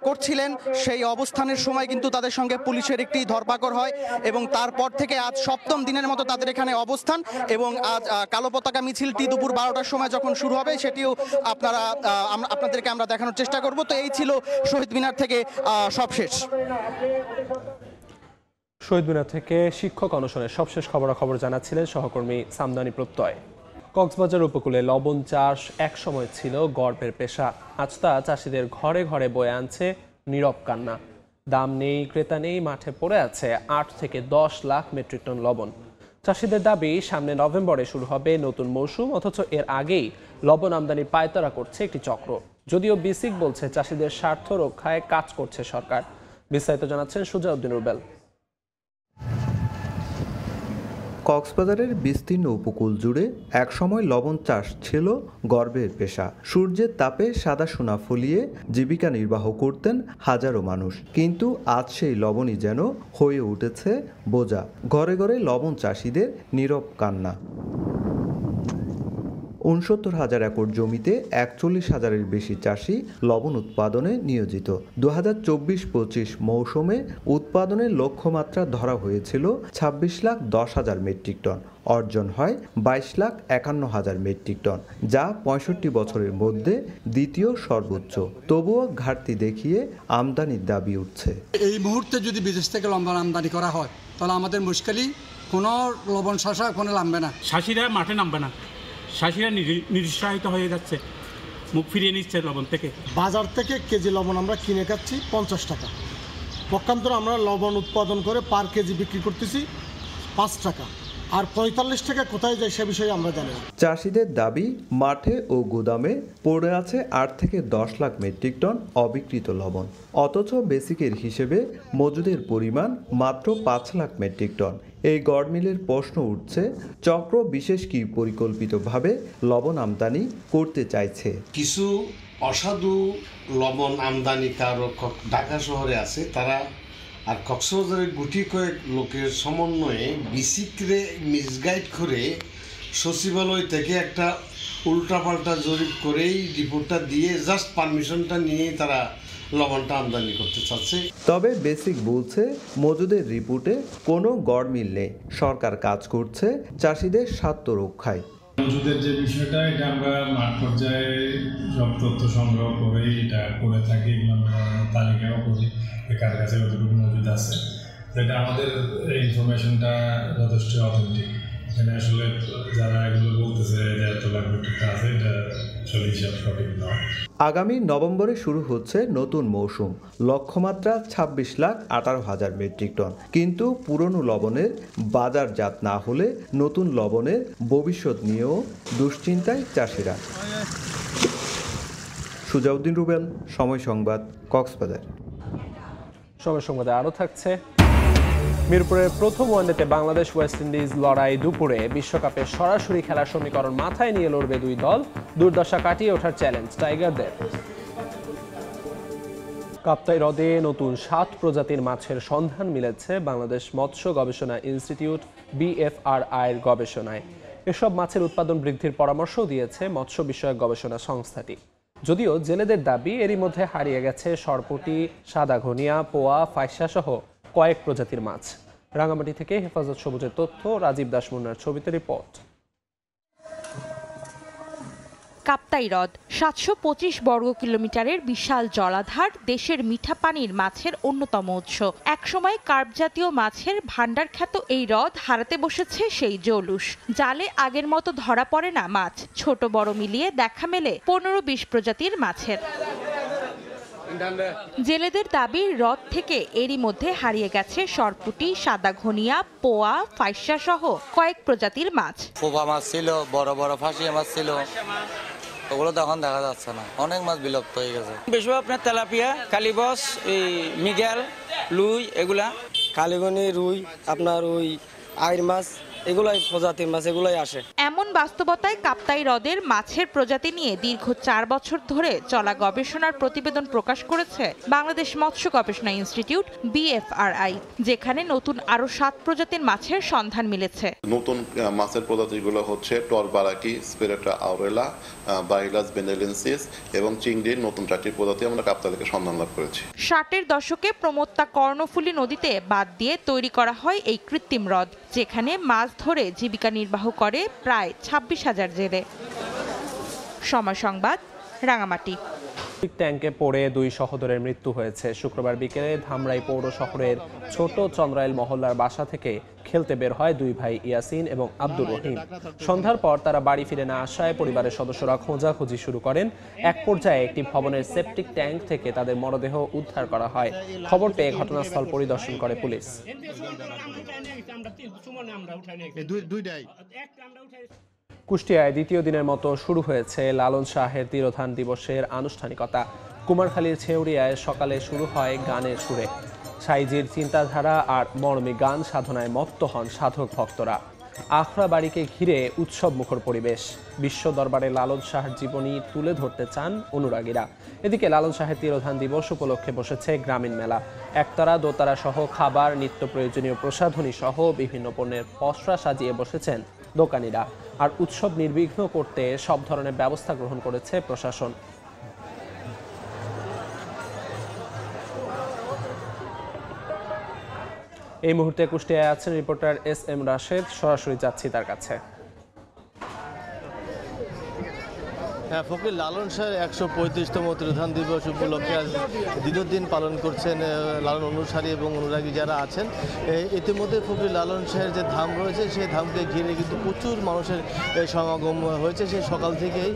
করছিলেন, সেই অবস্থানের সময় কিন্তু তাদের সঙ্গে পুলিশের একটি ধরপাকড় হয় এবং তারপর থেকে আজ 7ম দিনের মতো তাদের এখানে অবস্থান এবং আজ কালো পতাকা মিছিলটি দুপুর 12টার সময় যখন শুরু হবে সেটিও আপনাদেরকে আমরা দেখানোর চেষ্টা করব। তো এই ছিল শহীদ মিনার থেকে সবশেষ। শহীদ মিনার থেকে শিক্ষক অনশনের সবশেষ খবরাখবর জানাচ্ছিলেন সহকর্মী সামদানি প্রত্যয়। কক্সবাজার উপকূলে লবণ চাষ এক সময় ছিল গর্বের পেশা, আজ তা চাষিদের ঘরে ঘরে বয়ে আনছে নীরব কান্না। দাম নেই, ক্রেতা নেই, মাঠে পড়ে আছে 8 থেকে 10 লাখ মেট্রিক টন লবণ। চাষিদের দাবি সামনে নভেম্বরে শুরু হবে নতুন মৌসুম, অথচ এর আগেই লবণ আমদানি পায়তারা করছে একটি চক্র। যদিও বিসিক বলছে চাষিদের স্বার্থ রক্ষায় কাজ করছে সরকার। বিস্তারিত জানাচ্ছেন সুজাউদ্দিন রুবেল। কক্সবাজারের বিস্তীর্ণ উপকূল জুড়ে একসময় লবণ চাষ ছিল গর্বের পেশা। সূর্যের তাপে সাদা সোনা ফলিয়ে জীবিকা নির্বাহ করতেন হাজারো মানুষ, কিন্তু আজ সেই লবণই যেন হয়ে উঠেছে বোঝা। ঘরে ঘরে লবণ চাষিদের নীরব কান্না। ৬৯,০০০ একর জমিতে ৪১,০০০-এর বেশি চাষি লবণ উৎপাদনে নিয়োজিত। ২০২৪-২৫ মৌসুমে উৎপাদনের লক্ষ্যমাত্রা ধরা হয়েছিল ২৬,১০,০০০ মেট্রিক টন, অর্জন হয় ২২,৫১,০০০ মেট্রিক টন, যা ৬৫ বছরের মধ্যে দ্বিতীয় সর্বোচ্চ। তবুও ঘাটতি দেখিয়ে আমদানির দাবি উঠছে। এই মুহূর্তে যদি বিদেশ থেকে লবণ আমদানি করা হয় তাহলে আমাদের মুশকিলই কোনো লবণ শসা কোনো নামবে না, চাষিরা মাঠে নামবে না, চাষিরা নিরুৎসাহিত হয়ে যাচ্ছে, মুখ ফিরিয়ে নিচ্ছে লবণ থেকে। বাজার থেকে কেজি লবণ আমরা কিনে খাচ্ছি 50 টাকা, পক্ষান্তরে আমরা লবণ উৎপাদন করে পার কেজি বিক্রি করতেছি 5 টাকা, আর 45 টাকা কোথায় যায় সে বিষয়ে আমরা জানি। চাষিদের দাবি মাঠে ও গুদামে পড়ে আছে 8 থেকে 10 লাখ মেট্রিক টন অবিকৃত লবণ, অথচ বেসিকের হিসেবে মজুদের পরিমাণ মাত্র 5 লাখ মেট্রিক টন। এই গড়মিলের প্রশ্ন উঠছে, চক্র বিশেষ কি পরিকল্পিতভাবে লবণ আমদানি করতে চাইছে? কিছু অসাধু লবণ আমদানিকারক ঢাকা শহরে আছে, তারা আর কক্সবাজারের গুটি কয়েক লোকের সমন্বয়ে বিসিকরে মিসগাইড করে সচিবালয় থেকে একটা উল্টাপাল্টা জরিপ করেই রিপোর্টটা দিয়ে জাস্ট পারমিশনটা নিয়েই তারা লবণটা আমদানি করতে চাচ্ছে। তবে বেসিক বলছে মজুদের রিপোর্টে কোনো গড়মিল নেই, সরকার কাজ করছে চাষিদের স্বার্থ রক্ষায়। মজুদের যে বিষয়টা, এটা আমরা মাঠ পর্যায়ে সব তথ্য সংগ্রহ করেই এটা করে থাকি, তালিকাও করি কার কাছে কতটুকু মজুদ আছে। এটা আমাদের ইনফরমেশনটা যথেষ্ট অথেন্টিক। এখানে আসলে যারা এগুলো বলতেছে যে এত লাখ টাকা আছে, এটা আসলে হিসাব সঠিক নয়। আগামী নভেম্বরে শুরু হচ্ছে নতুন মৌসুম, লক্ষ্যমাত্রা 26,18,000 মেট্রিক টন। কিন্তু পুরনো লবণের বাজারজাত না হলে নতুন লবণের ভবিষ্যৎ নিয়েও দুশ্চিন্তায় চাষিরা। সুজাউদ্দিন রুবেল, সময় সংবাদ, কক্সবাজার। সময় সংবাদে আরও থাকছে, মিরপুরের প্রথম ওয়ানডেতে বাংলাদেশ ওয়েস্ট ইন্ডিজ লড়াই দুপুরে। বিশ্বকাপে সরাসরি খেলার সমীকরণ মাথায় নিয়ে লড়বে দুই দল, দুর্দশা কাটিয়ে ওঠার চ্যালেঞ্জ টাইগারদের। কাপ্তাই হ্রদে নতুন 7 প্রজাতির মাছের সন্ধান মিলেছে বাংলাদেশ মৎস্য গবেষণা ইনস্টিটিউট BFRI-এর গবেষণায়। এসব মাছের উৎপাদন বৃদ্ধির পরামর্শও দিয়েছে মৎস্য বিষয়ক গবেষণা সংস্থাটি। যদিও জেলেদের দাবি এরই মধ্যে হারিয়ে গেছে সরপুঁটি, সাদা ঘনিয়া, পোয়া, ফাইসা সহ কয়েক প্রজাতির মাছ। রাঙামাটি থেকে হেফাজত সবুজের তথ্য, রাজীব দাস মুন্নার ছবিতে রিপোর্ট। কাপ্তাই হ্রদ ৭২৫ বর্গ কিলোমিটারের বিশাল জলাধার, দেশের মিঠা পানির মাছের অন্যতম উৎস। একসময় কার্প জাতীয় মাছের ভান্ডার খ্যাত এই হ্রদ হারাতে বসেছে সেই জৌলুস। জালে আগের মতো ধরা পড়ে না মাছ, ছোট বড় মিলিয়ে দেখা মেলে ১৫-২০ প্রজাতির মাছের। জেলেদের দাবি, হ্রদ থেকে এরই মধ্যে হারিয়ে গেছে সরপুঁটি, সাদা ঘনিয়া, পোয়া, ফাইসা সহ কয়েক প্রজাতির মাছ। পোপা মাছ ছিল, বড় বড় ফাঁসিয়া মাছ ছিল, ওগুলো তখন দেখা যাচ্ছে না, অনেক মাছ বিলুপ্ত হয়ে গেছে। বেশিরভাগ আপনার তেলাপিয়া, কালিবস, এই মৃগেল, লুই, এগুলা কালীগনি, রুই, আপনার ওই আইর মাছ, এগুলাই প্রজাতির মাছ, এগুলাই আসে। এমন বাস্তবতায় কাপ্তাই হ্রদের মাছের প্রজাতি নিয়ে দীর্ঘ 4 বছর ধরে চলা গবেষণার প্রতিবেদন প্রকাশ করেছে বাংলাদেশ মৎস্য গবেষণা ইনস্টিটিউট BFRI, যেখানে নতুন আরো 7 প্রজাতির মাছের সন্ধান মিলেছে। নতুন মাছের প্রজাতিগুলো হচ্ছে টরবারাকি, স্পিরেটা আউরেলা, বাইলাস বেনেলেন্সিস এবং চিংড়ির নতুন 4টি প্রজাতি আমরা কাপ্তাই থেকে সন্ধান লাভ করেছি। 60-এর দশকে প্রমত্তা কর্ণফুলী নদীতে বাঁধ দিয়ে তৈরি করা হয় এই কৃত্রিম হ্রদ, যেখানে মাছ ধরে জীবিকা নির্বাহ করে প্রায় 26,000 জেলে। সময় সংবাদ, রাঙামাটি। ট্যাঙ্কে পড়ে 2 সহোদরের মৃত্যু হয়েছে। শুক্রবার বিকেলে ধামরাই পৌর শহরের ছোট চন্দ্রাইল মহল্লার বাসা থেকে খেলতে বের হয় 2 ভাই ইয়াসিন এবং আব্দুর রহিম। সন্ধ্যার পর তারা বাড়ি ফিরে না আসায় পরিবারের সদস্যরা খোঁজাখুঁজি শুরু করেন। এক পর্যায়ে একটি ভবনের সেপটিক ট্যাঙ্ক থেকে তাদের মরদেহ উদ্ধার করা হয়। খবর পেয়ে ঘটনাস্থল পরিদর্শন করে পুলিশ। কুষ্টিয়ায় দ্বিতীয় দিনের মতো শুরু হয়েছে লালন শাহের তিরোধান দিবসের আনুষ্ঠানিকতা। কুমারখালীর ছেউরিয়ায় সকালে শুরু হয় গানের সুরে। সাইজির চিন্তাধারা আর মর্মী গান সাধনায় মত্ত হন সাধক ভক্তরা। আখড়া বাড়িকে ঘিরে উৎসব মুখর পরিবেশ। বিশ্ব দরবারে লালন শাহের জীবনী তুলে ধরতে চান অনুরাগীরা। এদিকে লালন শাহের তিরোধান দিবস উপলক্ষে বসেছে গ্রামীণ মেলা। একতারা, দোতারা সহ খাবার, নিত্য প্রয়োজনীয় প্রসাধনী সহ বিভিন্ন পণ্যের পসরা সাজিয়ে বসেছেন দোকানিরা। আর উৎসব নির্বিঘ্ন করতে সব ধরনের ব্যবস্থা গ্রহণ করেছে প্রশাসন। এই মুহূর্তে কুষ্টিয়ায় আছেন রিপোর্টার SM রাশেদ, সরাসরি যাচ্ছি তার কাছে। ফকির লালন শাহের 135তম তিরোধান দিবস উপলক্ষে আজ দ্বিতীয় দিন পালন করছেন লালন অনুসারী এবং অনুরাগী যারা আছেন। ইতিমধ্যে ফকির লালন শাহের যে ধাম রয়েছে সেই ধামকে ঘিরে কিন্তু প্রচুর মানুষের সমাগম হয়েছে। সেই সকাল থেকেই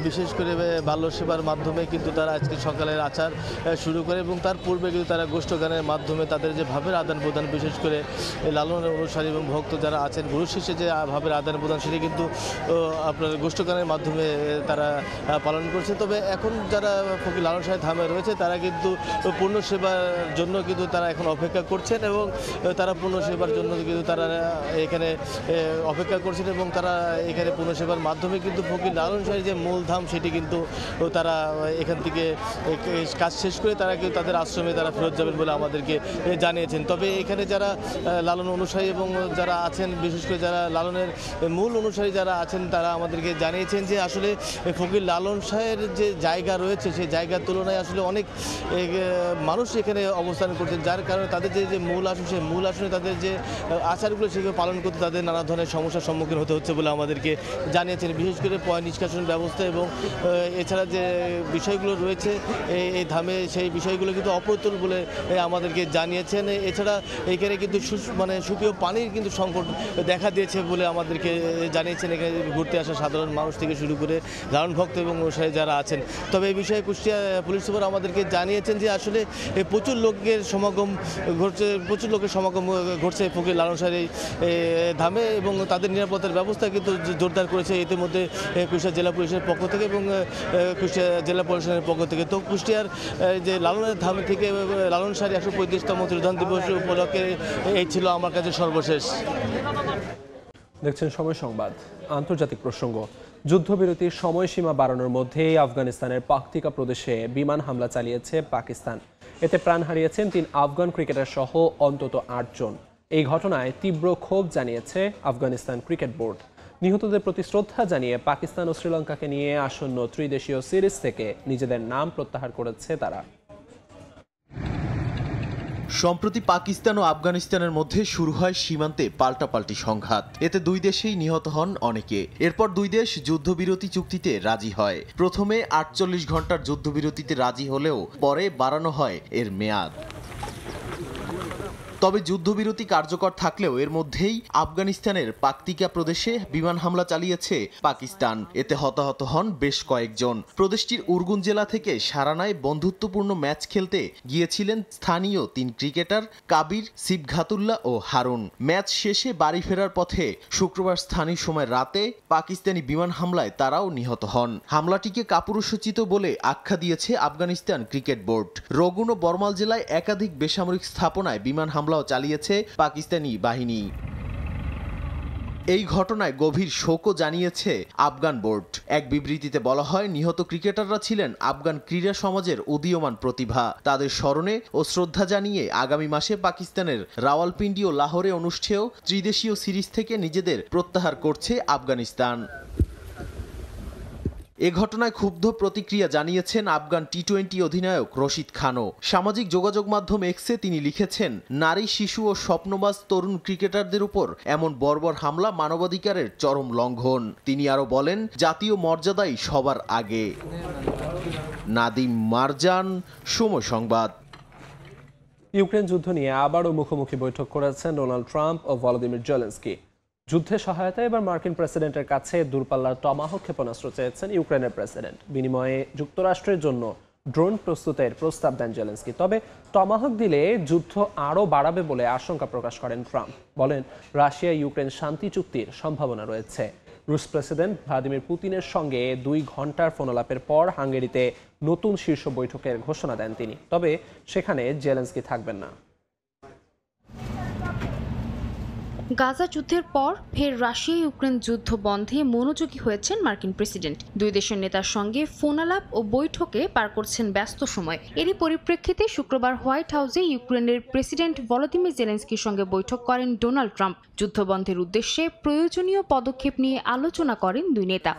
বিশেষ করে বাল্য সেবার মাধ্যমে কিন্তু তারা আজকে সকালের আচার শুরু করে এবং তার পূর্বে কিন্তু তারা গোষ্ঠ গানের মাধ্যমে তাদের যে ভাবের আদান প্রদান, বিশেষ করে লালনের অনুসারী এবং ভক্ত যারা আছেন গুরু শিষ্যে যে ভাবের আদান প্রদান সেটি কিন্তু আপনার গোষ্ঠ গানের মাধ্যমে তারা পালন করছে। তবে এখন যারা ফকির লালন শাহের ধামে রয়েছে তারা কিন্তু পূর্ণ সেবার জন্য কিন্তু তারা এখন অপেক্ষা করছেন এবং তারা পূর্ণ সেবার জন্য কিন্তু তারা এখানে অপেক্ষা করছেন এবং তারা এখানে পূর্ণ সেবার মাধ্যমে কিন্তু ফকির লালন শাহের যে মূল ধাম সেটি কিন্তু তারা এখান থেকে কাজ শেষ করে তারা কিন্তু তাদের আশ্রমে তারা ফেরত যাবেন বলে আমাদেরকে জানিয়েছেন। তবে এখানে যারা লালন অনুসারী এবং যারা আছেন, বিশেষ করে যারা লালনের মূল অনুসারী যারা আছেন, তারা আমাদেরকে জানিয়েছেন যে আসলে ফকির লালন শাহের যে জায়গা রয়েছে সেই জায়গার তুলনায় আসলে অনেক মানুষ এখানে অবস্থান করছেন, যার কারণে তাদের যে মূল আসন সেই মূল আসনে তাদের যে আচারগুলো সেগুলো পালন করতে তাদের নানা ধরনের সমস্যার সম্মুখীন হতে হচ্ছে বলে আমাদেরকে জানিয়েছেন। বিশেষ করে পয় নিষ্কাশন ব্যবস্থা এবং এছাড়া যে বিষয়গুলো রয়েছে এই ধামে সেই বিষয়গুলো কিন্তু অপ্রতুল বলে আমাদেরকে জানিয়েছেন। এছাড়া এখানে কিন্তু সুপেয় পানির কিন্তু সংকট দেখা দিয়েছে বলে আমাদেরকে জানিয়েছেন এখানে ঘুরতে আসা সাধারণ মানুষ থেকে শুরু করে লালন ভক্ত এবং অনুসারী যারা আছেন। তবে এই বিষয়ে কুষ্টিয়া পুলিশ সুপার আমাদেরকে জানিয়েছেন যে আসলে প্রচুর লোকের সমাগম ঘটছে ফকির লালন শাহের এই ধামে এবং তাদের নিরাপত্তার ব্যবস্থা কিন্তু জোরদার করেছে ইতিমধ্যে কুষ্টিয়া জেলা পুলিশের পক্ষ থেকে এবং কুষ্টিয়া জেলা প্রশাসনের পক্ষ থেকে। তো কুষ্টিয়ার যে লালনের ধাম থেকে লালন শাহের 135তম তিরোধান দিবস উপলক্ষে এই ছিল আমার কাছে সর্বশেষ। দেখছেন সময় সংবাদ। আন্তর্জাতিক প্রসঙ্গ। যুদ্ধবিরতির সময়সীমা বাড়ানোর মধ্যেই আফগানিস্তানের পাকতিকা প্রদেশে বিমান হামলা চালিয়েছে পাকিস্তান। এতে প্রাণ হারিয়েছেন 3 আফগান ক্রিকেটার সহ অন্তত 8 জন। এই ঘটনায় তীব্র ক্ষোভ জানিয়েছে আফগানিস্তান ক্রিকেট বোর্ড। নিহতদের প্রতি শ্রদ্ধা জানিয়ে পাকিস্তান ও শ্রীলঙ্কাকে নিয়ে আসন্ন ত্রিদেশীয় সিরিজ থেকে নিজেদের নাম প্রত্যাহার করেছে তারা। সম্প্রতি পাকিস্তান ও আফগানিস্তানের মধ্যে শুরু হয় সীমান্তে পাল্টাপাল্টি সংঘাত। এতে দুই দেশেই নিহত হন অনেকে। এরপর দুই দেশ যুদ্ধবিরতি চুক্তিতে রাজি হয়। প্রথমে ৪৮ ঘন্টার যুদ্ধবিরতিতে রাজি হলেও পরে বাড়ানো হয় এর মেয়াদ। তবে যুদ্ধবিরতি কার্যকর থাকলেও এর মধ্যেই আফগানিস্তানের পাকতিকা প্রদেশে বিমান হামলা চালিয়েছে পাকিস্তান। এতে হতাহত হন বেশ কয়েকজন। প্রদেশটির উরগুন জেলা থেকে সারানায় বন্ধুত্বপূর্ণ ম্যাচ খেলতে গিয়েছিলেন স্থানীয় ৩ ক্রিকেটার কাবির, সিবঘাতুল্লাহ ও হারুন। ম্যাচ শেষে বাড়ি ফেরার পথে শুক্রবার স্থানীয় সময় রাতে পাকিস্তানি বিমান হামলায় তারাও নিহত হন। হামলাটিকে কাপুরুষোচিত বলে আখ্যা দিয়েছে আফগানিস্তান ক্রিকেট বোর্ড। রগুন ও বরমাল জেলায় একাধিক বেসামরিক স্থাপনায় বিমান হামলাও চালিয়েছে পাকিস্তানি বাহিনী। এই ঘটনায় গভীর শোকও জানিয়েছে আফগান বোর্ড। এক বিবৃতিতে বলা হয়, নিহত ক্রিকেটাররা ছিলেন আফগান ক্রীড়া সমাজের উদীয়মান প্রতিভা। তাদের স্মরণে ও শ্রদ্ধা জানিয়ে আগামী মাসে পাকিস্তানের রাওয়ালপিন্ডি ও লাহোরে অনুষ্ঠেয় ত্রিদেশীয় সিরিজ থেকে নিজেদের প্রত্যাহার করছে আফগানিস্তান। এ ঘটনায় ক্ষুব্ধ প্রতিক্রিয়া জানিয়েছেন আফগান টি-20 অধিনায়ক রশিদ খানও। সামাজিক যোগাযোগ মাধ্যম এক্সে তিনি লিখেছেন, নারী, শিশু ও স্বপ্নবাজ তরুণ ক্রিকেটারদের উপর এমন বর্বর হামলা মানবাধিকারের চরম লঙ্ঘন। তিনি আরও বলেন, জাতীয় মর্যাদাই সবার আগে। নাদিম মারজান, সময় সংবাদ। ইউক্রেন যুদ্ধ নিয়ে আবারও মুখোমুখি বৈঠক করেছেন ডোনাল্ড ট্রাম্প ও ভলোদিমির জেলেনস্কি। যুদ্ধে সহায়তায় এবার মার্কিন প্রেসিডেন্টের কাছে দূরপাল্লার টমাহক ক্ষেপণাস্ত্র চেয়েছেন ইউক্রেনের প্রেসিডেন্ট। বিনিময়ে যুক্তরাষ্ট্রের জন্য ড্রোন প্রস্তুতের প্রস্তাব দেন জেলেনস্কি। তবে টমাহক দিলে যুদ্ধ আরও বাড়াবে বলে আশঙ্কা প্রকাশ করেন ট্রাম্প। বলেন, রাশিয়া ইউক্রেন শান্তি চুক্তির সম্ভাবনা রয়েছে। রুশ প্রেসিডেন্ট ভ্লাদিমির পুতিনের সঙ্গে ২ ঘন্টার ফোনালাপের পর হাঙ্গেরিতে নতুন শীর্ষ বৈঠকের ঘোষণা দেন তিনি। তবে সেখানে জেলেনস্কি থাকবেন না। গাজা যুদ্ধের পর ফের রাশিয়া ইউক্রেন যুদ্ধ বন্ধে মনোযোগী হয়েছেন মার্কিন প্রেসিডেন্ট। দুই দেশের নেতার সঙ্গে ফোনালাপ ও বৈঠকে পার করছেন ব্যস্ত সময়। এরই পরিপ্রেক্ষিতে শুক্রবার হোয়াইট হাউসে ইউক্রেনের প্রেসিডেন্ট ভলোদিমির জেলেনস্কির সঙ্গে বৈঠক করেন ডোনাল্ড ট্রাম্প। যুদ্ধবন্ধের উদ্দেশ্যে প্রয়োজনীয় পদক্ষেপ নিয়ে আলোচনা করেন দুই নেতা।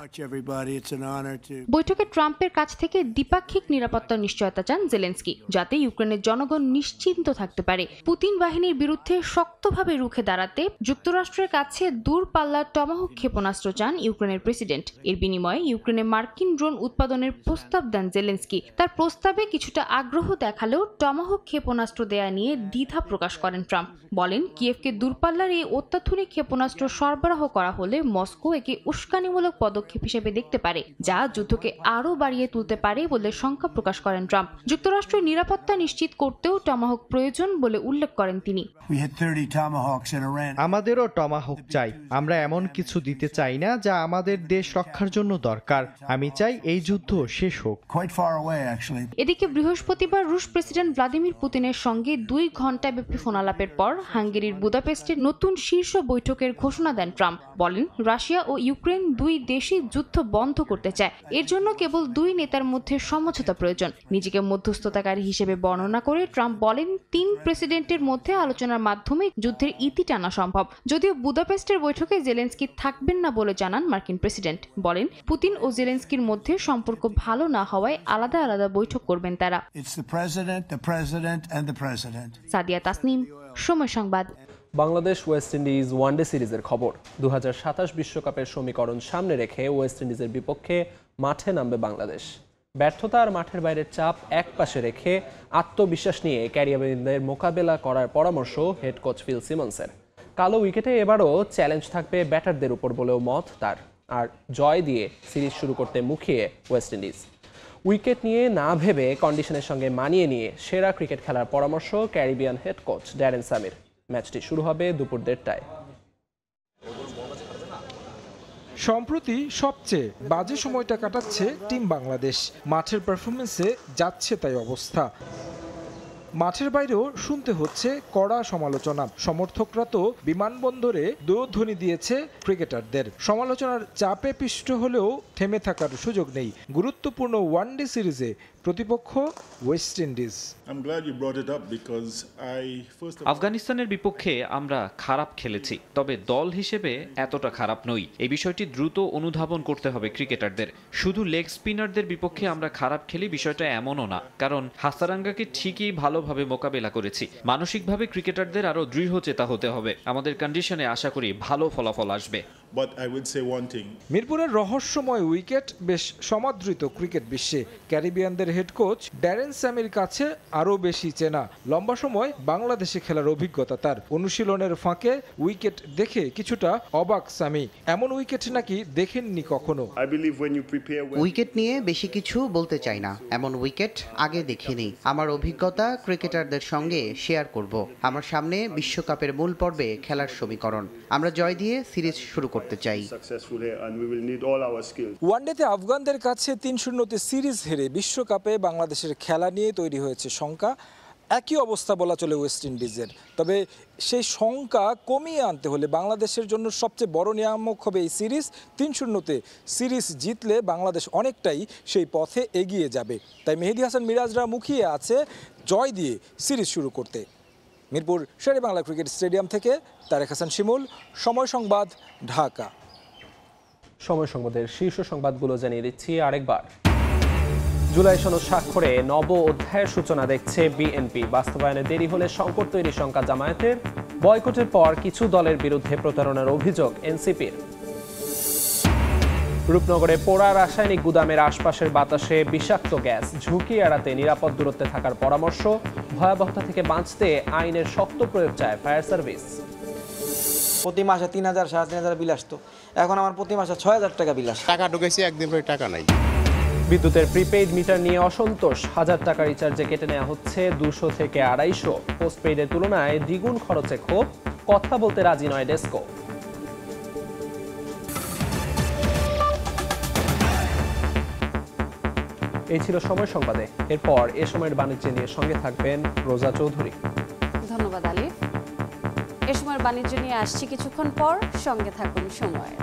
বৈঠকে ট্রাম্পের কাছ থেকে দ্বিপাক্ষিক নিরাপত্তার নিশ্চয়তা চান জেলেনস্কি, যাতে ইউক্রেনের জনগণ নিশ্চিন্ত থাকতে পারে। পুতিন বাহিনীর বিরুদ্ধে শক্তভাবে রুখে দাঁড়াতে যুক্তরাষ্ট্রের কাছে দূরপাল্লার টমাহক ক্ষেপণাস্ত্র চান ইউক্রেনের প্রেসিডেন্ট। এর বিনিময়ে ইউক্রেনে মার্কিন ড্রোন উৎপাদনের প্রস্তাব দেন জেলেনস্কি। তার প্রস্তাবে কিছুটা আগ্রহ দেখালেও টমাহক ক্ষেপণাস্ত্র দেয়া নিয়ে দ্বিধা প্রকাশ করেন ট্রাম্প। বলেন, কিয়েভকে দূরপাল্লার এই অত্যাধুনিক ক্ষেপণাস্ত্র সরবরাহ করা হলে মস্কো একে উস্কানিমূলক পদক্ষেপ হিসেবে দেখতে পারে, যা যুদ্ধকে আরও বাড়িয়ে তুলতে পারে বলে শঙ্কা প্রকাশ করেন ট্রাম্প। যুক্তরাষ্ট্রের নিরাপত্তা নিশ্চিত করতেও টমাহক প্রয়োজন বলে উল্লেখ করেন তিনি। আমাদেরও টমাহক চাই। আমরা এমন কিছু দিতে চাই না যা আমাদের দেশ রক্ষার জন্য দরকার। আমি চাই এই যুদ্ধ শেষ হোক। এদিকে বৃহস্পতিবার রুশ প্রেসিডেন্ট ভ্লাদিমির পুতিনের সঙ্গে 2 ঘন্টা ব্যাপী ফোনালাপের পর হাঙ্গেরির বুদাপেস্টে নতুন শীর্ষ বৈঠকের ঘোষণা দেন ট্রাম্প। বলেন, রাশিয়া ও ইউক্রেন দুই দেশই যুদ্ধ বন্ধ করতে চায়। এর জন্য কেবল দুই নেতার মধ্যে সমঝোতা প্রয়োজন। নিজেকে মধ্যস্থতাকারী হিসেবে বর্ণনা করে ট্রাম্প বলেন, 3 প্রেসিডেন্টের মধ্যে আলোচনার মাধ্যমে যুদ্ধের ইতি টানা সম্ভব। যদিও বুদাপেস্টের বৈঠকে জেলেনস্কি থাকবেন না বলে জানান মার্কিন প্রেসিডেন্ট। বলেন, পুতিন ও জেলেনস্কির মধ্যে সম্পর্ক ভালো না হওয়ায় আলাদা আলাদা বৈঠক করবেন তারা। সাদিয়া তাসনিম, সময় সংবাদ। বাংলাদেশ ওয়েস্ট ইন্ডিজ ওয়ানডে সিরিজের খবর। 2027 বিশ্বকাপের সমীকরণ সামনে রেখে ওয়েস্ট ইন্ডিজের বিপক্ষে মাঠে নামবে বাংলাদেশ। ব্যর্থতা আর মাঠের বাইরের চাপ এক পাশে রেখে আত্মবিশ্বাস নিয়ে ক্যারিয়ারদের মোকাবেলা করার পরামর্শ হেড কোচ ফিল সিমন্সের। কালো উইকেটে এবারও চ্যালেঞ্জ থাকবে ব্যাটারদের উপর বলেও মত তার। আর জয় দিয়ে সিরিজ শুরু করতে মুখিয়ে ওয়েস্ট ইন্ডিজ। উইকেট নিয়ে না ভেবে কন্ডিশনের সঙ্গে মানিয়ে নিয়ে সেরা ক্রিকেট খেলার পরামর্শ Caribbean head coach Darren Samir. ম্যাচটি শুরু হবে দুপুর 1:30টায়। সম্প্রতি সবচেয়ে বাজে সময়টা কাটাচ্ছে টিম বাংলাদেশ। মাঠের পারফরমেন্সে যাচ্ছে তাই অবস্থা। মাঠের বাইরেও শুনতে হচ্ছে কড়া সমালোচনা। সমর্থকরা তো বিমানবন্দরে দোয়ধ্বনি দিয়েছে ক্রিকেটারদের। সমালোচনার চাপে পিষ্ট হলেও থেমে থাকার সুযোগ নেই। গুরুত্বপূর্ণ ওয়ানডে সিরিজে প্রতিপক্ষ ওয়েস্ট ইন্ডিজ। আফগানিস্তানের বিপক্ষে আমরা খারাপ খেলেছি, তবে দল হিসেবে এতটা খারাপ নই। এই বিষয়টি দ্রুত অনুধাবন করতে হবে ক্রিকেটারদের। শুধু লেগ স্পিনারদের বিপক্ষে আমরা খারাপ খেলি বিষয়টা এমনও না, কারণ হাসারাঙ্গাকে ঠিকই ভালোভাবে মোকাবেলা করেছি। মানসিকভাবে ক্রিকেটারদের আরও দৃঢ়চেতা হতে হবে। আমাদের কন্ডিশনে আশা করি ভালো ফলাফল আসবে। মিরপুরের রহস্যময় উইকেট বেশ সমাদৃত ক্রিকেট বিশ্বে। ক্যারিবিয়ানদের হেড কোচ ড্যারেন স্যামির কাছে আরও বেশি চেনা। লম্বা সময় বাংলাদেশে খেলার অভিজ্ঞতা তার। অনুশীলনের ফাঁকে উইকেট দেখে কিছুটা অবাক স্যামি। এমন উইকেট নাকি দেখেননি কখনো। উইকেট নিয়ে বেশি কিছু বলতে চাই না, এমন উইকেট আগে দেখিনি। আমার অভিজ্ঞতা ক্রিকেটারদের সঙ্গে শেয়ার করব। আমার সামনে বিশ্বকাপের মূল পর্বে খেলার সমীকরণ। আমরা জয় দিয়ে সিরিজ শুরু করতে চাই। ওয়ানডেতে আফগানদের কাছে ৩-০ সিরিজ হেরে বিশ্বকাপে বাংলাদেশের খেলা নিয়ে তৈরি হয়েছে শঙ্কা। একই অবস্থা বলা চলে ওয়েস্ট ইন্ডিজের। তবে সেই শঙ্কা কমিয়ে আনতে হলে বাংলাদেশের জন্য সবচেয়ে বড় নিয়ামক হবে এই সিরিজ। ৩-০ সিরিজ জিতলে বাংলাদেশ অনেকটাই সেই পথে এগিয়ে যাবে। তাই মেহেদী হাসান মিরাজরা মুখিয়ে আছে জয় দিয়ে সিরিজ শুরু করতে। মিরপুর শেরেবাংলা ক্রিকেট স্টেডিয়াম থেকে তারেক হাসান শিমুল, সময় সংবাদ, ঢাকা। সময় সংবাদের শীর্ষ সংবাদগুলো জানিয়ে দিচ্ছি আরেকবার। জুলাই সনদ স্বাক্ষরে নব অধ্যায়ের সূচনা দেখছে বিএনপি। বাস্তবায়নে দেরি হলে সংকট তৈরির শঙ্কা জামায়াতের। বয়কটের পর কিছু দলের বিরুদ্ধে প্রতারণার অভিযোগ এনসিপির। রূপনগরে পোড়া রাসায়নিক গুদামের আশপাশের বাতাসে বিষাক্ত গ্যাস। ঝুঁকি এড়াতে নিরাপদ দূরত্বে থাকার পরামর্শ। ভয়াবহতা থেকে বাঁচতে আইনের শক্ত প্রয়োগ চায় ফায়ার সার্ভিস। প্রতি মাসে ৩,০০০ ৩,৫০০ বিল আসতো, এখন আমার প্রতি মাসে ৬,০০০ টাকা বিল আসে। টাকা ঢুকেছি, একদিন পরে টাকা নাই। বিদ্যুতের প্রিপেইড মিটার নিয়ে অসন্তোষ। 1000 টাকা রিচার্জে কেটে নেওয়া হচ্ছে 200 থেকে 250। পোস্টপেইডের তুলনায় দ্বিগুণ খরচে ক্ষোভ। কথা বলতে রাজি নয় ডেসকো। এই ছিল সময় সংবাদে। এরপর এ সময়ের বাণিজ্য নিয়ে সঙ্গে থাকবেন রোজা চৌধুরী। ধন্যবাদ আলিফ। এ সময়ের বাণিজ্য নিয়ে আসছি কিছুক্ষণ পর, সঙ্গে থাকুন সময়।